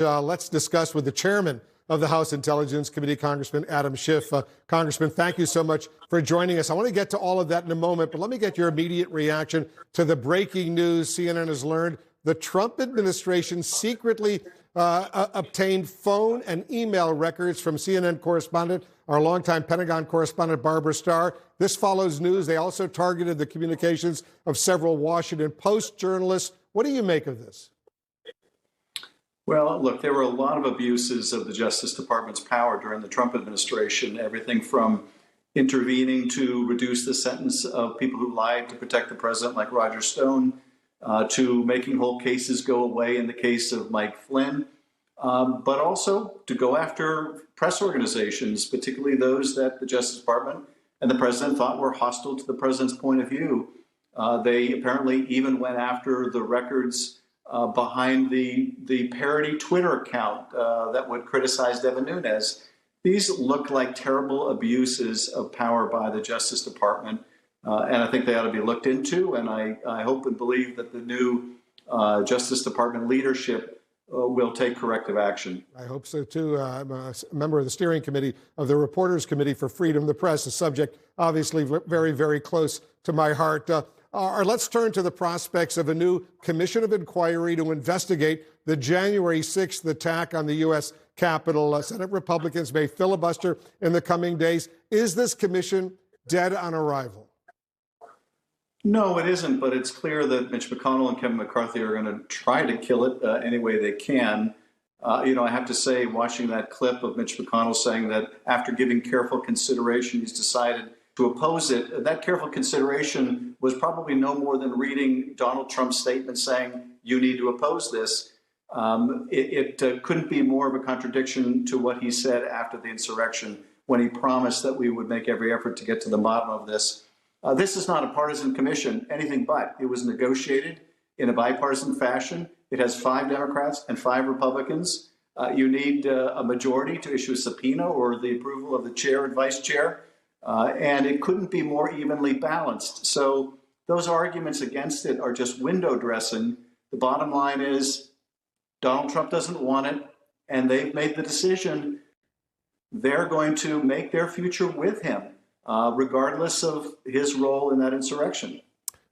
Let's discuss with the chairman of the House Intelligence Committee, Congressman Adam Schiff. Congressman, thank you so much for joining us. I want to get to all of that in a moment, but let me get your immediate reaction to the breaking news CNN has learned. The Trump administration secretly obtained phone and email records from CNN correspondent, our longtime Pentagon correspondent, Barbara Starr. This follows news. They also targeted the communications of several Washington Post journalists. What do you make of this? Well, look, there were a lot of abuses of the Justice Department's power during the Trump administration, everything from intervening to reduce the sentence of people who lied to protect the president, like Roger Stone, to making whole cases go away in the case of Mike Flynn, but also to go after press organizations, particularly those that the Justice Department and the president thought were hostile to the president's point of view. They apparently even went after the records behind the parody Twitter account that would criticize Devin Nunes. These look like terrible abuses of power by the Justice Department, and I think they ought to be looked into, and I hope and believe that the new Justice Department leadership will take corrective action. I hope so, too. I'm a member of the steering committee of the Reporters Committee for Freedom of the Press, a subject obviously very, very close to my heart. Let's turn to the prospects of a new commission of inquiry to investigate the January 6th attack on the U.S. Capitol. Senate Republicans may filibuster in the coming days. Is this commission dead on arrival? No, it isn't, but it's clear that Mitch McConnell and Kevin McCarthy are going to try to kill it any way they can. I have to say, watching that clip of Mitch McConnell saying that after giving careful consideration, he's decided to oppose it, that careful consideration was probably no more than reading Donald Trump's statement saying, you need to oppose this. It couldn't be more of a contradiction to what he said after the insurrection, when he promised that we would make every effort to get to the bottom of this. This is not a partisan commission, anything but. It was negotiated in a bipartisan fashion. It has 5 Democrats and 5 Republicans. You need a majority to issue a subpoena or the approval of the chair and vice chair. And it couldn't be more evenly balanced. So those arguments against it are just window dressing. The bottom line is Donald Trump doesn't want it, and they've made the decision. They're going to make their future with him, regardless of his role in that insurrection.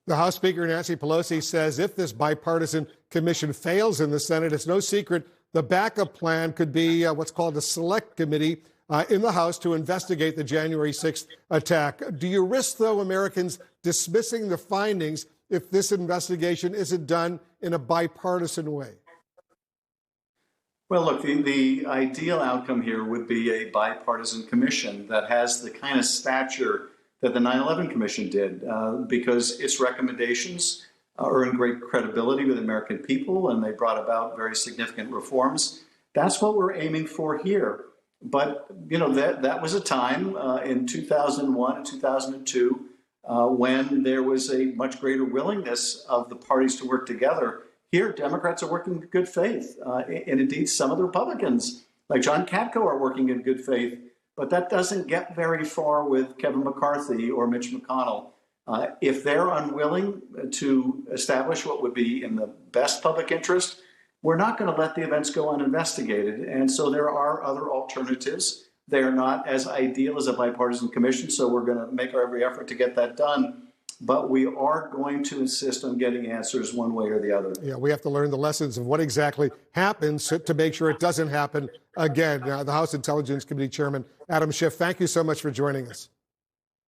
The House Speaker, Nancy Pelosi, says if this bipartisan commission fails in the Senate, it's no secret the backup plan could be what's called a select committee in the House to investigate the January 6th attack. Do you risk, though, Americans dismissing the findings if this investigation isn't done in a bipartisan way? Well, look, the ideal outcome here would be a bipartisan commission that has the kind of stature that the 9/11 Commission did, because its recommendations earned great credibility with the American people, and they brought about very significant reforms. That's what we're aiming for here. But, that was a time in 2001 and 2002 when there was a much greater willingness of the parties to work together. Here, Democrats are working in good faith. And indeed, some of the Republicans, like John Katko, are working in good faith. But that doesn't get very far with Kevin McCarthy or Mitch McConnell. If they're unwilling to establish what would be in the best public interest, we're not going to let the events go uninvestigated. And so there are other alternatives. They are not as ideal as a bipartisan commission, so we're going to make our every effort to get that done. But we are going to insist on getting answers one way or the other. Yeah, we have to learn the lessons of what exactly happens to make sure it doesn't happen again. The House Intelligence Committee Chairman, Adam Schiff, thank you so much for joining us.